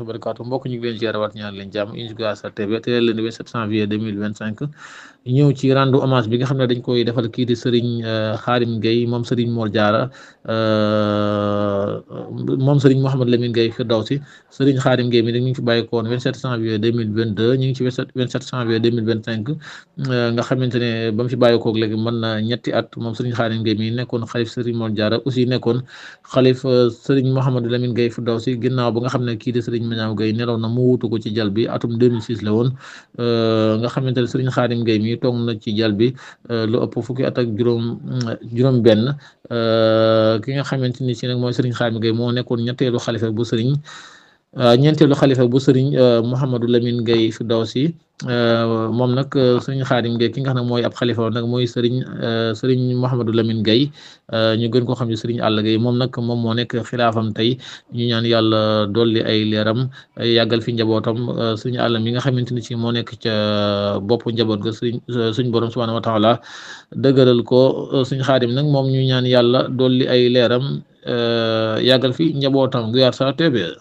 wa barakaatu mbokk ñu ngi leen ziarawaat ñaan leen jàmm Unis TV teel leen 27 janvier 2025 ñëw ci rendu hommage bi nga xam ne dañ koy defal kii di Serigne Khadim Gueye moom Serigne Mor Diarra moom Serigne Mouhamed Lamine Gueye Firdawsi Serigne Khadim Gueye mi nag ñu ngi fi bàyyikoon 27 janvier 2022 ñu ngi ci 27 janvier 2025 nga xamante ne ba mu fi bàyyikoog léegi mën na ñetti at moom Serigne Khadim Gueye mi nekkoon xalif Serigne Mor Diarra aussi nekkoon xalif Serigne Mouhamed Lamine Gueye Firdawsi ginnaaw ba nga xam ne kii di Serigne Maniang Gueye nelaw na mu wutu ko ci jal bi atum 2006 la woon nga xamante ne Serigne Khadim Gueye mi toog na ci jal bi lu ëpp fukki at ak juróom benn ki nga xamante ni si nag mooy Serigne Khadim Gueye moo nekkoon ñeenteelu xalifa bu Serigne Mouhamadou Lamine Gueye Firdawsi moom nag Serigne Khadim Gueye ki nga xam ne mooy ab xalifa nag mooy Serigne Mouhamadou Lamine Gueye ñu gën koo xam ne Serigne Alla Gueye moom nag moom moo nekk xilaafam tey ñu ñaan yàlla dolli ay leeram yàggal fi njabootam Serigne Alla mi nga xamante ni si moo nekk ca bopp njaboot ga suñ borom subhanahu wa taala dëgëral ko Serigne Khadim nag moom ñu ñaan yàlla dolli ay leeram yàggal fi njabootam Guyaar Sa TV